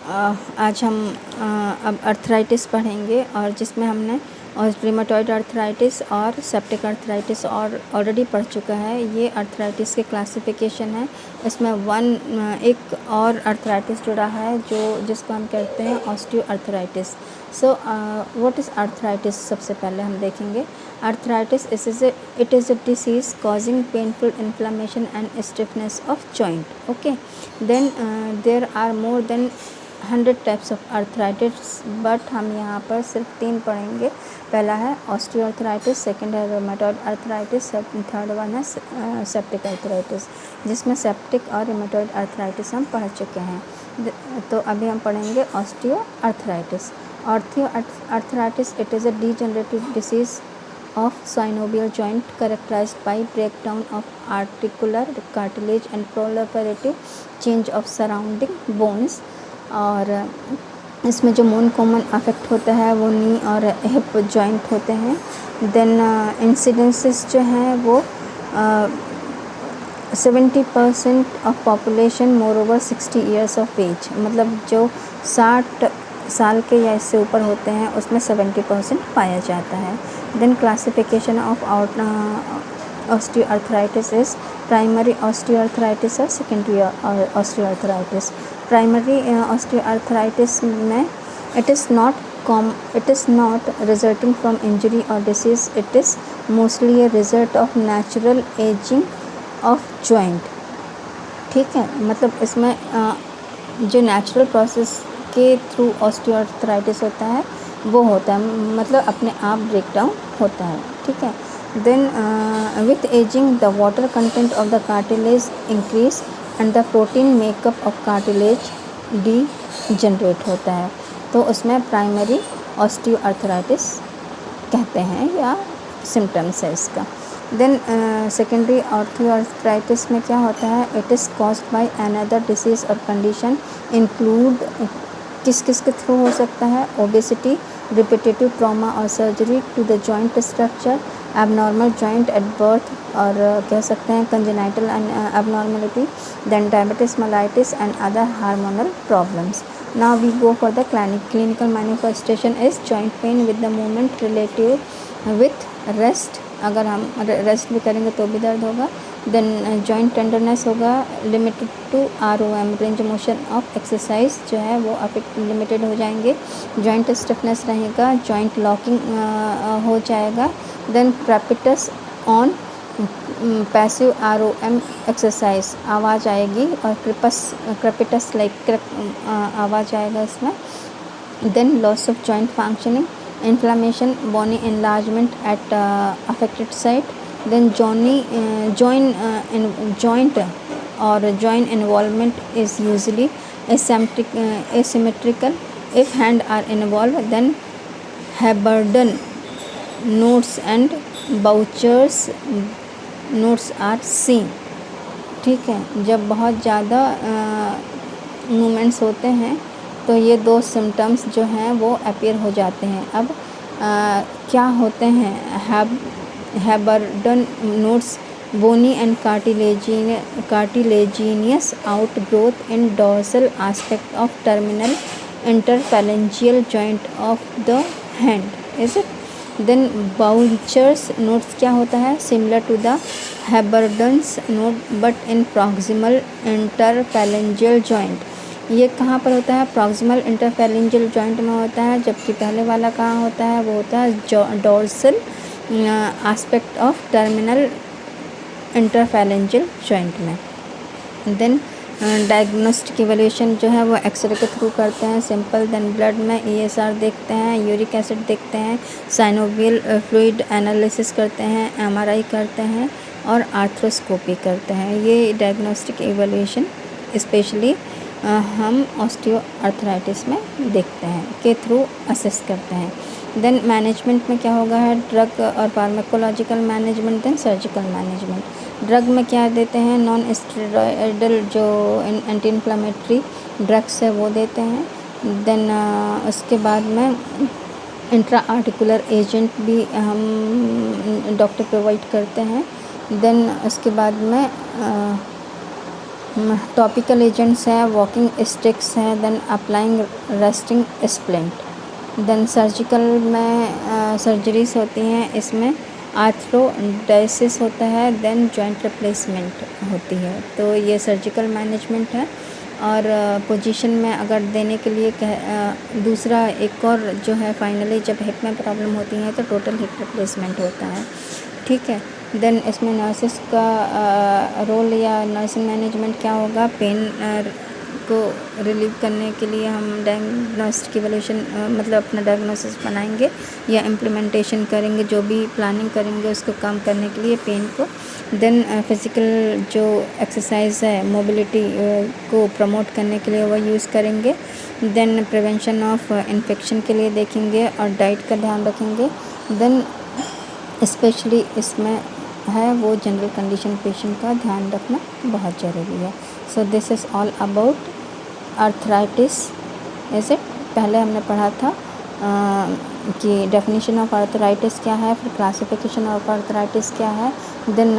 आज हम अब अर्थराइटिस पढ़ेंगे और जिसमें हमने और रिमेटॉइड अर्थराइटिस और सेप्टिक अर्थराइटिस और ऑलरेडी पढ़ चुका है। ये अर्थराइटिस के क्लासिफिकेशन है। इसमें एक और अर्थराइटिस जुड़ा है जिसको हम कहते हैं osteoarthritis. So what is arthritis सबसे पहले हम देखेंगे। Arthritis it is a disease causing painful inflammation and stiffness of joint. Okay, then there are more than 100 types of arthritis, but हम यहाँ पर सिर्फ 3 पढ़ेंगे। पहला है ऑस्टियोआर्थराइटिस, सेकंड है रूमेटॉइड अर्थराइटिस, थर्ड वन है सेप्टिक अर्थराइटिस, जिसमें सेप्टिक और रूमेटॉइड अर्थराइटिस हम पढ़ चुके हैं। तो अभी हम पढ़ेंगे osteoarthritis. Osteoarthritis it is a degenerative disease of synovial joint characterized by breakdown of articular cartilage and proliferative change of surrounding bones। और इसमें जो मोस्ट कॉमन अफेक्ट होता है वो नी और हिप जॉइंट होते हैं। देन इंसिडेंसेस जो हैं वो 70% of population more over 60 years of age, मतलब जो 60 साल के या इससे ऊपर होते हैं उसमें 70% पाया जाता है। Then classification of osteoarthritis is primary osteoarthritis और सेकेंडरी ऑस्टियोआर्थराइटिस। प्राइमरी ऑस्टियोआर्थराइटिस में it is not resulting from injury or disease, it is mostly a result of natural aging of joint। ठीक है, मतलब इसमें जो नेचुरल प्रोसेस के through osteoarthritis होता है वो होता है, मतलब अपने आप ब्रेकडाउन होता है। ठीक है, then with ageing the water content of the cartilage increase and the protein makeup of cartilage degenerate होता है, तो उसमें प्राइमरी ऑस्टियोआर्थराइटिस कहते हैं या सिम्टम्स है इसका। देन सेकेंडरी ऑस्टियोआर्थराइटिस में क्या होता है, it is caused by another disease और कंडीशन इंक्लूड किस के थ्रू हो सकता है, ओबेसिटी, रिपीटेटिव ट्रॉमा और surgery to the joint structure, abnormal joint at birth और कह सकते हैं congenital abnormality, then diabetes mellitus and other hormonal problems. Now we go for the clinical manifestation is joint pain with the movement relative with rest, अगर हम rest भी करेंगे तो भी दर्द होगा। देन जॉइंट टेंडरनेस होगा, limited to ROM range motion of exercise जो है वो अफेक्ट लिमिटेड हो जाएंगे। जॉइंट स्टिफनेस रहेगा, जॉइंट लॉकिंग हो जाएगा। Then crepitus on passive ROM exercise आवाज़ आएगी और क्रेपिटस लाइक आवाज़ आएगा इसमें। Then loss of joint functioning, inflammation, bony enlargement at affected site, then joint or joint involvement is usually asymmetrical. If hand are involved, then Haberden nodes and Boucher's nodes are seen। ठीक है, जब बहुत ज़्यादा movements होते हैं तो ये 2 symptoms जो हैं वो अपीयर हो जाते हैं। अब क्या होते हैं, Heberden nodes, bony and cartilaginous outgrowth in dorsal aspect of terminal interphalangeal joint of the hand, is it. Then Bouchard's nodes क्या होता है, similar to the Heberden's node but in proximal interphalangeal joint. ये कहाँ पर होता है, proximal interphalangeal joint में होता है, जबकि पहले वाला कहाँ होता है, वो होता है dorsal aspect of terminal interphalangeal joint में। देन डायग्नोस्टिक इवैल्यूएशन जो है वो एक्सरे के थ्रू करते हैं, सिंपल। देन ब्लड में ESR देखते हैं, यूरिक एसिड देखते हैं, साइनोवियल फ्लूइड एनालिसिस करते हैं, MRI करते हैं और आर्थ्रोस्कोपी करते हैं। ये डायग्नोस्टिक इवैल्यूएशन स्पेशली हम ऑस्टियोआर्थराइटिस में देखते हैं के थ्रू असेस करते हैं। देन मैनेजमेंट में क्या होगा है, ड्रग और pharmacological management, then surgical management. Drug में क्या देते हैं, नॉन स्टेरॉयडल जो एंटी इन्फ्लेमेटरी ड्रग्स है वो देते हैं। देन उसके बाद में इंट्रा आर्टिकुलर एजेंट भी हम डॉक्टर प्रोवाइड करते हैं। देन उसके बाद में टॉपिकल एजेंट्स है, वॉकिंग स्टिक्स है, then applying resting splint. Then surgical में सर्जरीज होती हैं, इसमें आर्थ्रोडायसिस होता है, देन जॉइंट रिप्लेसमेंट होती है। तो ये सर्जिकल मैनेजमेंट है। और पोजीशन में अगर देने के लिए दूसरा एक और जो है फाइनली जब हिप में प्रॉब्लम होती है तो टोटल हिप रिप्लेसमेंट होता है, ठीक है। देन इसमें नर्सिस का रोल या नर्सिंग मैनेजमेंट क्या होगा, पेन को रिलीव करने के लिए हम डायग्नोस्टिक इवैल्यूएशन मतलब अपना डायग्नोसिस बनाएंगे या इम्प्लीमेंटेशन करेंगे, जो भी प्लानिंग करेंगे उसको कम करने के लिए पेन को। देन फिज़िकल जो एक्सरसाइज है मोबिलिटी को प्रमोट करने के लिए वो यूज़ करेंगे। देन प्रिवेंशन ऑफ इन्फेक्शन के लिए देखेंगे और डाइट का ध्यान रखेंगे। देन स्पेशली इसमें है वो जनरल कंडीशन पेशेंट का ध्यान रखना बहुत ज़रूरी है। So this is all about arthritis, is it. पहले हमने पढ़ा था कि डेफिनेशन ऑफ आर्थराइटिस क्या है, फिर क्लासिफिकेशन ऑफ आर्थराइटिस क्या है, देन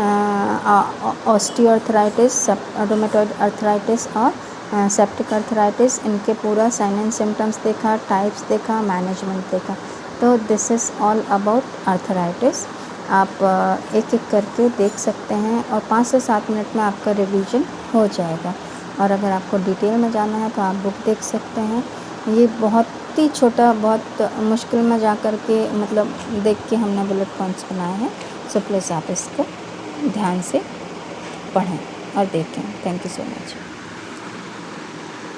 ऑस्टियोआर्थराइटिस, रूमेटॉइड आर्थराइटिस और सेप्टिक आर्थराइटिस, इनके पूरा साइन एंड सिम्टम्स देखा, टाइप्स देखा, मैनेजमेंट देखा। तो this is all about arthritis. आप एक एक करके देख सकते हैं और 5 से 7 मिनट में आपका रिवीजन हो जाएगा। और अगर आपको डिटेल में जाना है तो आप बुक देख सकते हैं। ये बहुत ही छोटा, बहुत मुश्किल में जा कर के मतलब देख के हमने बुलेट पॉइंट्स बनाए हैं। सो प्लीज़ आप इसको ध्यान से पढ़ें और देखें। Thank you so much.